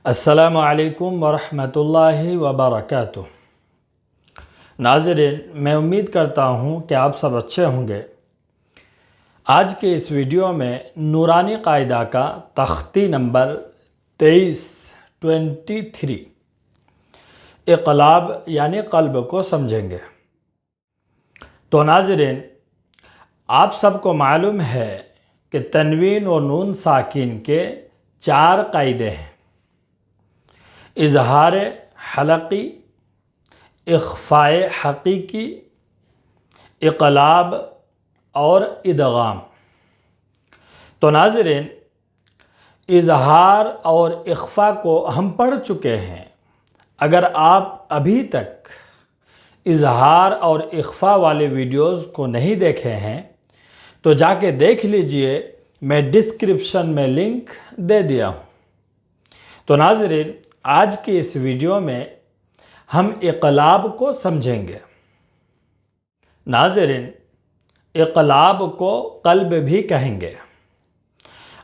السلام علیکم ورحمۃ اللہ وبرکاتہ۔ ناظرین، میں امید کرتا ہوں کہ آپ سب اچھے ہوں گے۔ آج کے اس ویڈیو میں نورانی قاعدہ کا تختی نمبر 23 اقلاب یعنی قلب کو سمجھیں گے۔ تو ناظرین، آپ سب کو معلوم ہے کہ تنوین و نون ساکن کے 4 قاعدے ہیں: اظہار حلقی، اخفاء حقیقی، اقلاب اور ادغام۔ تو ناظرین، اظہار اور اخفاء کو ہم پڑھ چکے ہیں۔ اگر آپ ابھی تک اظہار اور اخفاء والے ویڈیوز کو نہیں دیکھے ہیں تو جا کے دیکھ لیجئے، میں ڈسکرپشن میں لنک دے دیا ہوں۔ تو ناظرین، آج کی اس ویڈیو میں ہم اقلاب کو سمجھیں گے۔ ناظرین، اقلاب کو قلب بھی کہیں گے،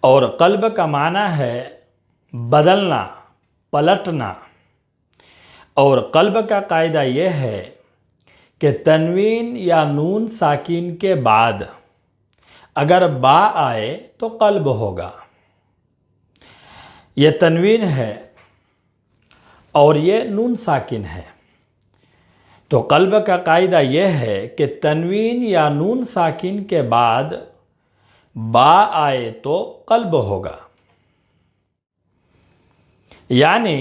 اور قلب کا معنی ہے بدلنا، پلٹنا۔ اور قلب کا قاعدہ یہ ہے کہ تنوین یا نون ساکن کے بعد اگر با آئے تو قلب ہوگا۔ یہ تنوین ہے اور یہ نون ساکن ہے، تو قلب کا قاعدہ یہ ہے کہ تنوین یا نون ساکن کے بعد با آئے تو قلب ہوگا۔ یعنی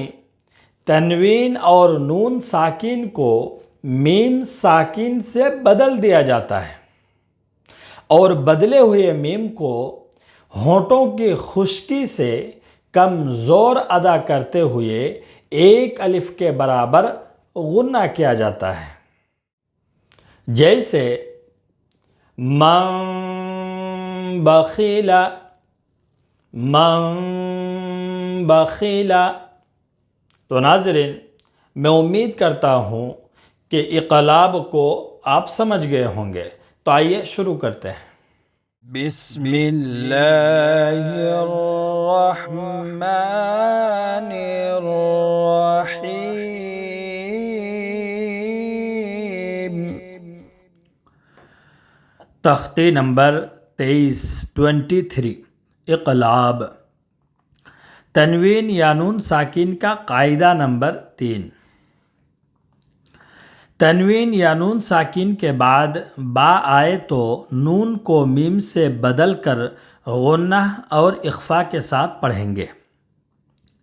تنوین اور نون ساکن کو میم ساکن سے بدل دیا جاتا ہے، اور بدلے ہوئے میم کو ہونٹوں کی خشکی سے کم زور ادا کرتے ہوئے 1 الف کے برابر غنہ کیا جاتا ہے۔ جیسے من بخیل، من بخیل۔ تو ناظرین، میں امید کرتا ہوں کہ اقلاب کو آپ سمجھ گئے ہوں گے۔ تو آئیے شروع کرتے ہیں۔ بسم اللہ الرحمن الرحیم۔ تختی نمبر 23 اقلاب، تنوین یا نون ساکن کا قاعدہ نمبر 3۔ تنوین یا نون ساکن کے بعد با آئے تو نون کو میم سے بدل کر غنہ اور اخفاء کے ساتھ پڑھیں گے۔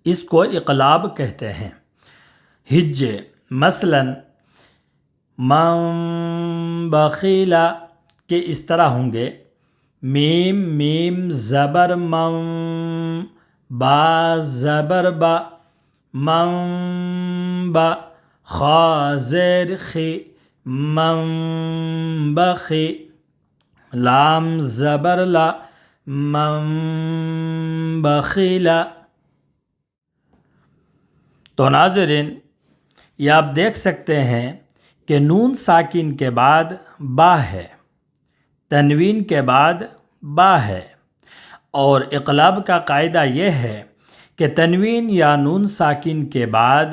اس کو اقلاب کہتے ہیں۔ ہجے مثلا من بخیل کے اس طرح ہوں گے: میم میم زبر من، با زبر با، من با، خا زیر خی، من بخی، لام زبر لا، من بخیلا۔ تو ناظرین، یہ آپ دیکھ سکتے ہیں کہ نون ساکن کے بعد با ہے، تنوین کے بعد با ہے، اور اقلاب کا قاعدہ یہ ہے کہ تنوین یا نون ساکن کے بعد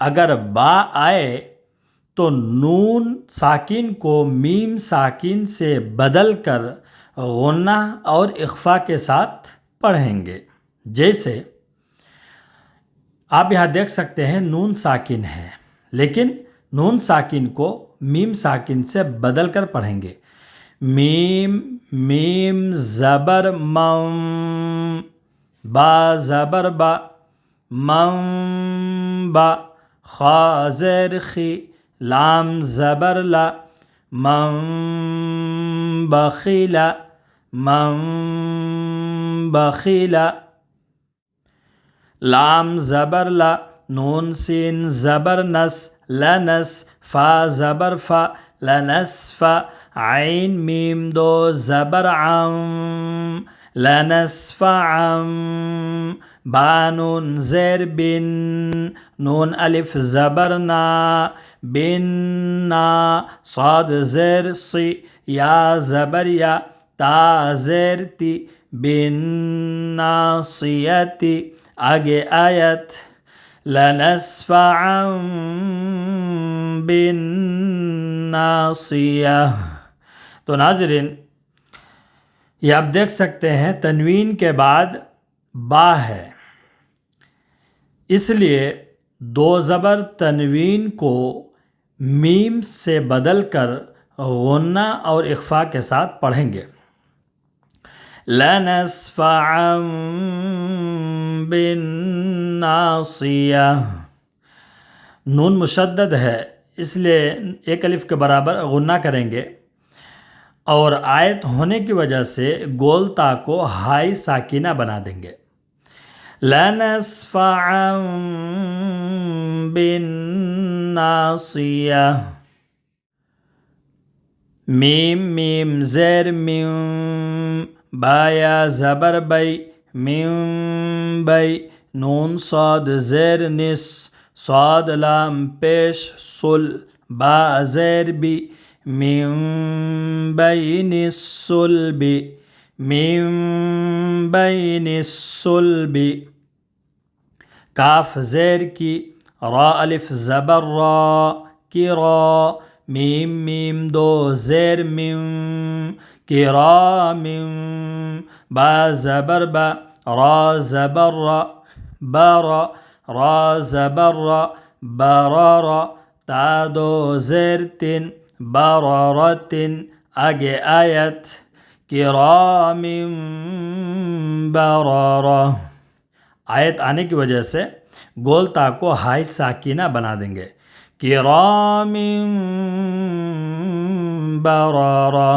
اگر با آئے تو نون ساکن کو میم ساکن سے بدل کر غنہ اور اخفاء کے ساتھ پڑھیں گے۔ جیسے آپ یہاں دیکھ سکتے ہیں نون ساکن ہے، لیکن نون ساکن کو میم ساکن سے بدل کر پڑھیں گے: میم میم زبر من، با زبر با، من با، خا زیر خی، لام زبر لا، من بخیلا، من بخیلا، لام زبر لا، نون سین زبر نس، لنس، فا زبر فا، لنسف، عین میم دو زبر عم، لنسف عم، با نون زیر بن، نون الف زبر نا، بن نا، صاد زیر صی، یا زبر یا، تا زیر تی، بن ناصیتی، آگے آیت لنسفعا بالناصیہ. تو ناظرین یہ آپ دیکھ سکتے ہیں تنوین کے بعد با ہے، اس لیے دو زبر تنوین کو میم سے بدل کر غنہ اور اخفا کے ساتھ پڑھیں گے. لنسفعا بالناصیہ. نون مشدد ہے اس لیے ایک الف کے برابر غنہ کریں گے، اور آیت ہونے کی وجہ سے گول تا کو ہائی ساکینہ بنا دیں گے. لنسفعا بالناصیہ. میم میم زیر میم، بایا زبر بی، میم بی. نون صاد زیر نس، صاد لام پیش سل، با زیر بی، میم بین الصلب، میم بین الصلب. کاف زیر کی، را الف زبر را کی را، میم میم دو زیر میم کی را میم. با زبر با، را زبر را، برا، را زبر را، برارا. تا دو زیر تین، برارتن. آگے آیت کرام برارا. آیت آنے کی وجہ سے گول تا کو ہائی ساکینہ بنا دیں گے. کرام برارا.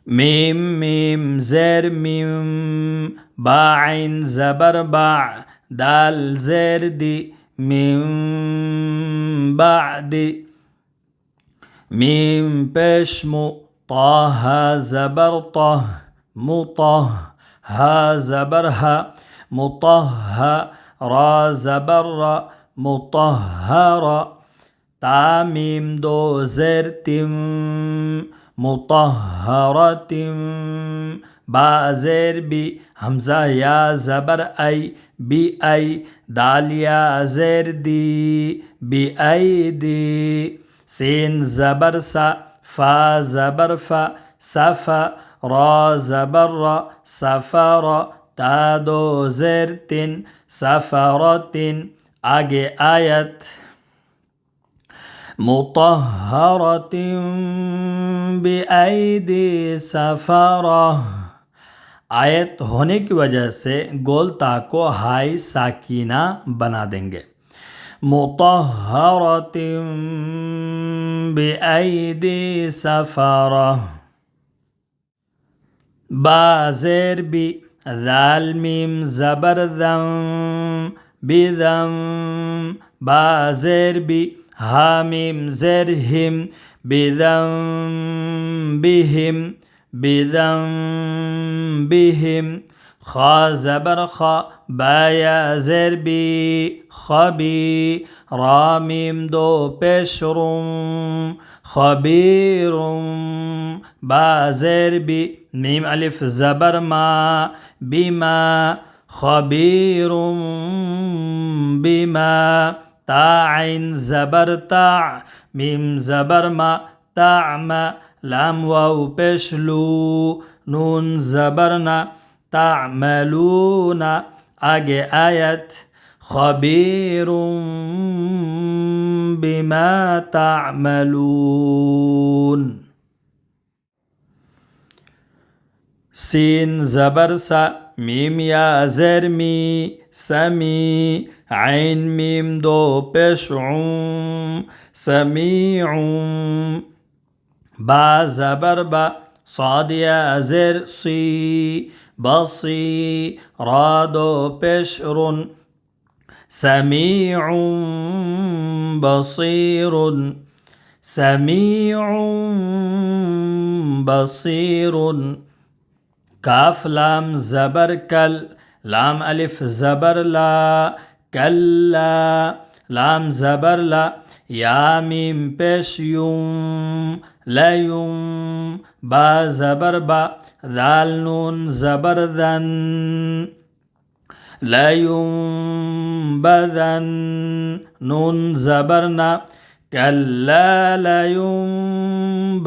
میم میم زیر میم، با عین زبر با، دال زیر دی، میم بعد. میم پیش مو، طه زبر طه، مطه. ها زبر ها، مطه. را زبر را، مطهرا. تا میم دو زیر تم، مطهرتم. با زیر بی، حمزہ یا زبر ای، بی ای. دال یا زیر دی، بی ای دی. سین زبر سا، فا زبر فا، صفا. را زبر را، صفرا. تا دو زیر تن، صفرتن. آگے آیت مطہرۃ بِأَيْدِي سَفَرَةٍ. آیت ہونے کی وجہ سے گول تا کو ہائی ساکینہ بنا دیں گے. مطہرۃ بِأَيْدِي سَفَرَةٍ. با زیر بی، ذال میم زبر ذم، بذم. با زیر بی، ہا میم زیر ہم، بذم بہم، بذم بہم. خا زبر خا، با یا زیر بی، خبی. را میم دو پیش روم، خبیرم. با زیر بی، میم الف زبر ما، بما. خبیرم بما. تا عین زبر تا، میم زبر ما، تعما. لام واو پیش لو، نون زبرنا، تعملون. آگے آیت خبیر بما تعملون. سین زبر سا، میم یا زیر می، سمی. عین میم دو پیش عم، سمیعم. با زبر با، صاد یا زیر سی، بصی. را دو پیش رن، سمیع بصیر. سمیع بصیر. کاف لام زبر کل، لام الف زبر لا، کلا. لام زبر لا، یا میم پیش یم، لیم. با زبر با، ذال نون زبر ذن. لينبذن نون زبرنا كلا لينبذن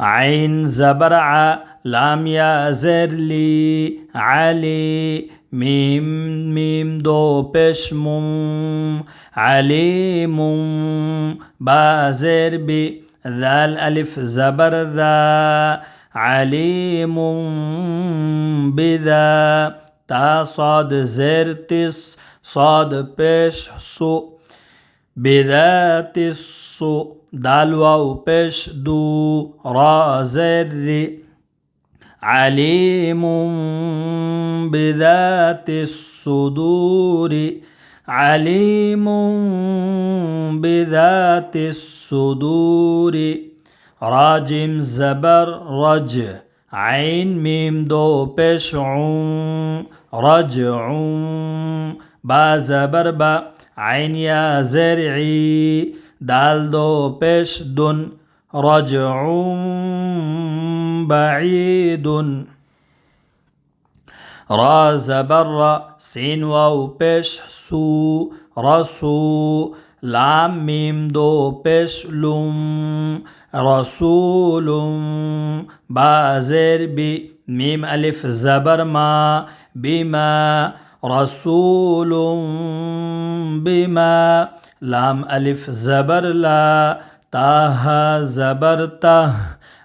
عين زبرع لام يا زرلي علي ميم ميم دو بشم عليم با زر بي ذال ألف زبر ذا عليم بذا تا صاد زر تس صاد بش سو بذات الصو دال واو بش دو را زر عليم بذات الصدور عليم بذات الصدور راجم زبر رج عين ميم دو بشع رجع با زبر با عين يا زرعي دال دو بش دن رجع بعيد را زبر را سين واو بش سو رسو لام ميم دو بش لم رسول با زر بي ميم ألف زبر ما بما رسول بما لام ألف زبر لا تاها زبر ته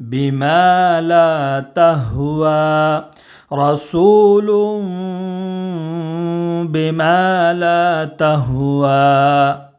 بما لا تهوى رسول بما لا تهوى